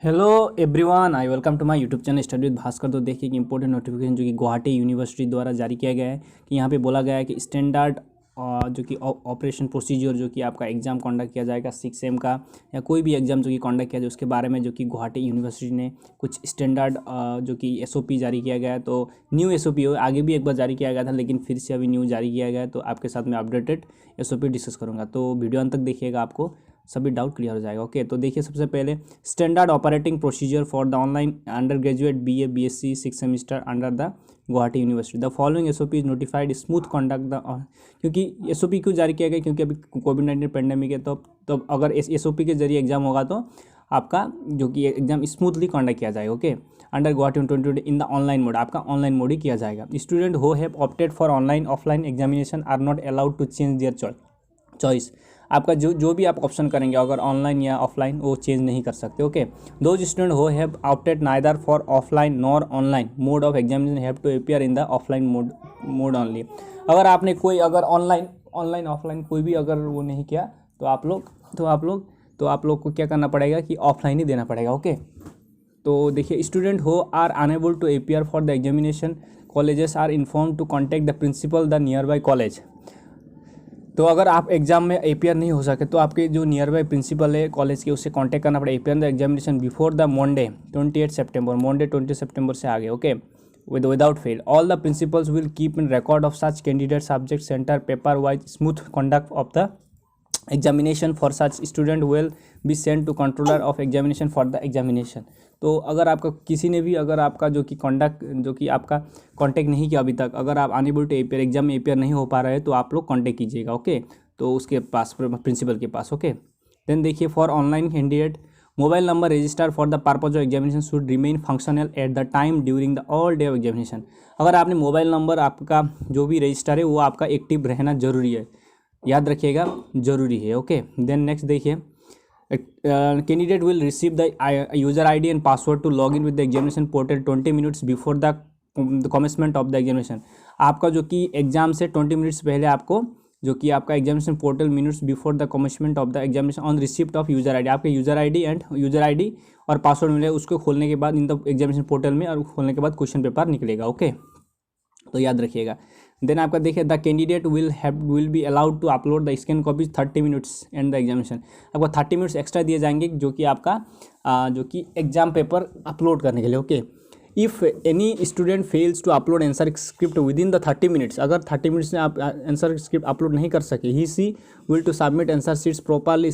Hello everyone, I welcome to my YouTube channel study with Bhaskar. तो देखिए कि important notification जो कि गुवाहाटी यूनिवर्सिटी द्वारा जारी किया गया है कि यहाँ पे बोला गया है कि स्टैंडर्ड जो कि ऑपरेशन प्रोसीजर जो कि आपका एग्ज़ाम कंडक्ट किया जाएगा 6 सेम का या कोई भी एग्ज़ाम जो कि कंडक्ट किया जाए उसके बारे में जो कि गुवाहाटी यूनिवर्सिटी ने कुछ स्टैंडर्ड जो कि एसओपी जारी किया गया है। तो न्यू एसओपी आगे भी एक बार जारी किया गया था, लेकिन फिर से अभी न्यू जारी किया गया है। तो आपके साथ मैं अपडेटेड एसओपी डिस्कस करूँगा, तो वीडियो अंत तक देखिएगा, आपको सभी डाउट क्लियर हो जाएगा। ओके, तो देखिए सबसे पहले standard operating procedure for the online under graduate BA BSc 6 semester under the Guwahati university. The following SOP is notified smooth conduct the, क्योंकि एसओपी क्यों जारी किया गया, क्योंकि अभी कोविड-19 पेंडेमिक है। तो अगर एसओपी के जरिए एग्जाम होगा तो आपका जो कि एग्जाम स्मूथली कंडक्ट किया जाएगा। Okay, under Guwahati 2020 in the online mode, आपका ऑनलाइन मोड ही किया जाएगा। Student who have opted for online offline examination are not allowed to change their choice. आपका जो भी आप ऑप्शन करेंगे अगर ऑनलाइन या ऑफलाइन वो चेंज नहीं कर सकते। Okay, those student who have opted neither for offline nor online mode of examination have to appear in the offline mode only. अगर आपने कोई अगर ऑनलाइन ऑफलाइन कोई भी अगर वो नहीं किया तो आप लोग को क्या करना पड़ेगा कि ऑफलाइन ही देना पड़ेगा। ओके, तो देखिए student who are unable to appear for the examination colleges are inform to contact the principal the nearby college. तो अगर आप एग्जाम में अपीयर नहीं हो सके तो आपके जो नियर बाई प्रिंसिपल है कॉलेज के उससे कांटेक्ट करना पड़ेगा। Appear the examination before the Monday 28 September, Monday 20 सितंबर से आगे। Okay, without fail all the principals will keep in record of such candidate subject center paper wise smooth conduct of the examination for such student will be sent to controller of examination for the examination। तो अगर आपका किसी ने भी अगर आपका जो कि आपका कांटेक्ट नहीं किया अभी तक, अगर आप अनएबल टू अपीयर एग्जाम में अपीयर नहीं हो पा रहे हैं तो आप लोग कांटेक्ट कीजिएगा। ओके, तो उसके पास प्रिंसिपल के पास। ओके, देन देखिए for online candidate mobile number register for the purpose of examination should remain functional at the time during the all day of examination. अगर आपने मोबाइल नंबर आपका जो भी रजिस्टर है वो आपका एक्टिव रहना जरूरी है, याद रखिएगा, जरूरी है। ओके, देन नेक्स्ट देखिए candidate will receive the user ID and password to log in with the examination portal 20 minutes before the commencement of the examination. आपका जो कि एग्जाम से 20 मिनट्स पहले आपको जो कि आपका examination portal minutes before the commencement of the examination on receipt of user ID, आपके यूजर आईडी और पासवर्ड मिले उसको खोलने के बाद इन द एग्जामिनेशन पोर्टल में, और खोलने के बाद क्वेश्चन पेपर निकलेगा। ओके, तो याद रखिएगा। देन आपका देखिए the candidate will be allowed to upload the scan copies 30 minutes and the examination. आपको 30 मिनट्स एक्स्ट्रा दिए जाएंगे जो कि आपका जो कि एग्जाम पेपर अपलोड करने के लिए। Okay, if any student fails to upload answer script within the 30 minutes, अगर 30 मिनट्स में आप आंसर स्क्रिप्ट अपलोड नहीं कर सके, he she will to submit answer sheets properly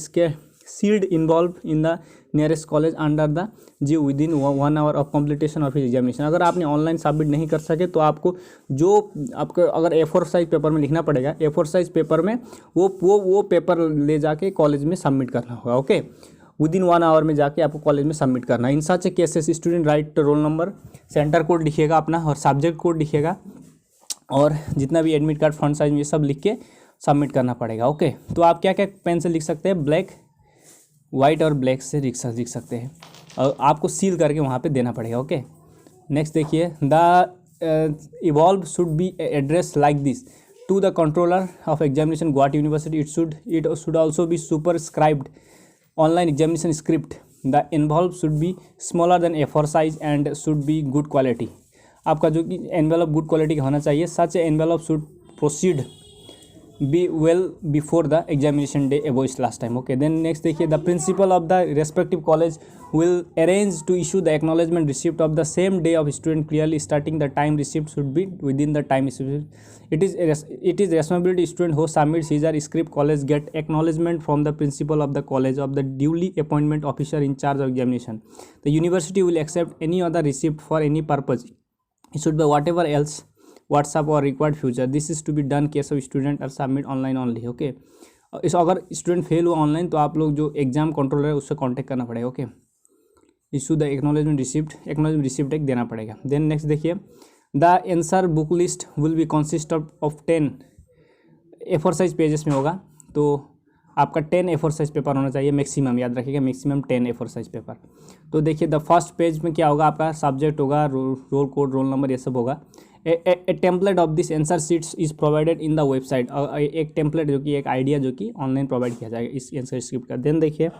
sealed envelope in the nearest college under the G within 1 hour of completion of examination. अगर आपने online submit नहीं कर सके तो आपको जो आपको अगर A4 साइज पेपर में लिखना पड़ेगा, A4 साइज पेपर में वो पेपर ले जाके कॉलेज में सबमिट करना होगा। ओके, विद इन 1 आवर में जाके आपको कॉलेज में सबमिट करना है। In such cases student write roll number, centre code लिखिएगा अपना और सब्जेक्ट कोड लिखिएगा, और जितना भी एडमिट कार्ड फ्रंट साइज में ये सब लिख के सबमिट करना पड़ेगा। ओके, तो आप क्या क्या पेन से लिख सकते हैं, ब्लैक, वाइट और ब्लैक से लिख सकते हैं, और आपको सील करके वहाँ पे देना पड़ेगा। ओके, नेक्स्ट देखिए द इवॉल्व should be address like this to the controller of examination Guwahati university. It should also be superscribed online examination script. The envelope should be smaller than A4 size and should be good quality. आपका जो कि envelope good quality का होना चाहिए। Such envelope should proceed be well before the examination day avoid last time. Okay, then next देखिए the principal of the respective college will arrange to issue the acknowledgement receipt of the same day of student clearly starting the time receipt should be within the time. It is responsibility student who submits his or script college get acknowledgement from the principal of the college of the duly appointment officer in charge of examination. The university will accept any other receipt for any purpose issued by whatever else WhatsApp or required future. This is to be done case of student are submit online only. Okay, इस अगर student fail हुआ online तो आप लोग जो exam controller है उससे contact करना पड़ेगा। Okay, issue the acknowledgement receipt एक देना पड़ेगा। देन नेक्स्ट देखिए the answer book list will be consist of 10 A4 size pages में होगा। तो आपका 10 A4 साइज पेपर होना चाहिए मैक्सिमम, याद रखिएगा मैक्सिमम 10 A4 साइज पेपर। तो देखिए द फर्स्ट पेज में क्या होगा, आपका सब्जेक्ट होगा, रोल कोड, रोल नंबर, ये सब होगा। A template of this answer sheets is provided in the website. एक टेम्पलेट जो कि एक आइडिया जो कि ऑनलाइन प्रोवाइड किया जाएगा इस आंसर स्क्रिप्ट का। देन देखिए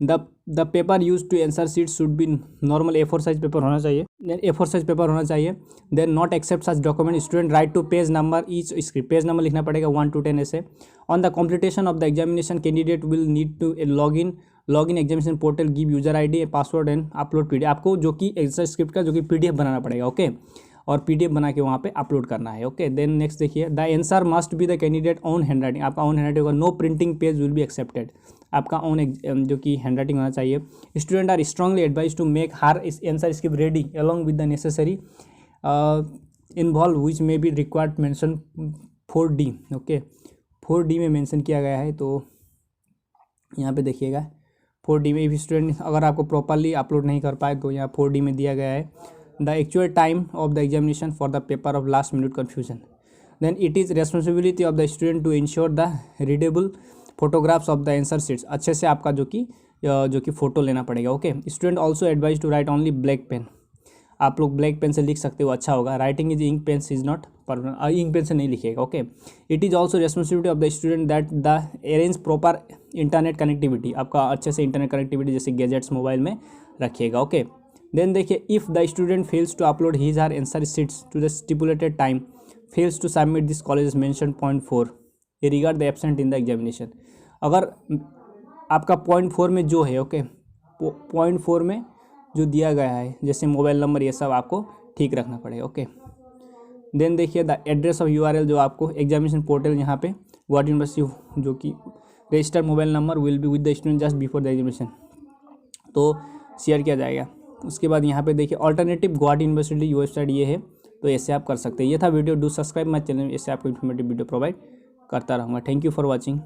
the paper use to answer sheet should be normal A4 size paper होना चाहिए, देन A4 साइज पेपर होना चाहिए। Then not accept such document, student write to page number each script, page number लिखना पड़ेगा 1 to 10 ऐसे। On the completion of the examination candidate will need to log in examination portal, give user ID password and upload PDF। आपको जो कि answer script का जो कि PDF बनाना पड़ेगा, ओके, और PDF बना के वहाँ पे अपलोड करना है, ओके। देन नेक्स्ट देखिए, the answer must be the candidate own handwriting, आपका ओन हैंड राइटिंग होगा, no printing page will be accepted, आपका ओन जो कि हैंड राइटिंग होना चाहिए। Student are strongly advise to make हर answer script ready along with the necessary involve which may be required mention 4D, okay, 4D में mention किया गया है, तो यहाँ पे देखिएगा 4D में भी स्टूडेंट अगर आपको प्रॉपरली अपलोड नहीं कर पाए तो यहाँ 4D में दिया गया है। The actual time of the examination for the paper of last minute confusion, then it is responsibility of the student to ensure the readable photographs of the answer sheets, अच्छे से आपका जो कि फ़ोटो लेना पड़ेगा, okay. Student also advise to write only black pen, आप लोग black pen से लिख सकते हो, अच्छा होगा। Writing is ink pen is not permanent, ink pen से नहीं लिखिएगा, okay. It is also responsibility of the student that the arrange proper internet connectivity, आपका अच्छे से इंटरनेट कनेक्टिविटी जैसे गैजेट्स मोबाइल में रखिएगा, ओके। देन देखिए, if the student fails to upload his or answer sheets to the stipulated time, fails to submit this college mention point 4 a regard the absent in the examination, अगर आपका point 4 में जो है, okay, point 4 में जो दिया गया है जैसे मोबाइल नंबर ये सब आपको ठीक रखना पड़ेगा, ओके। देन देखिए, द एड्रेस ऑफ URL जो आपको एग्जामिनेशन पोर्टल यहाँ पे गुवाहाटी यूनिवर्सिटी जो कि registered mobile number will be with the student just before the examination, तो शेयर किया जाएगा। उसके बाद यहाँ पे देखिए, ऑल्टरनेटिव गुवाहाटी यूनिवर्सिटी वेबसाइट ये है, तो ऐसे आप कर सकते हैं। ये था video, do subscribe my channel, ऐसे आपको इन्फॉर्मेटिव वीडियो प्रोवाइड करता रहूँगा। Thank you for watching.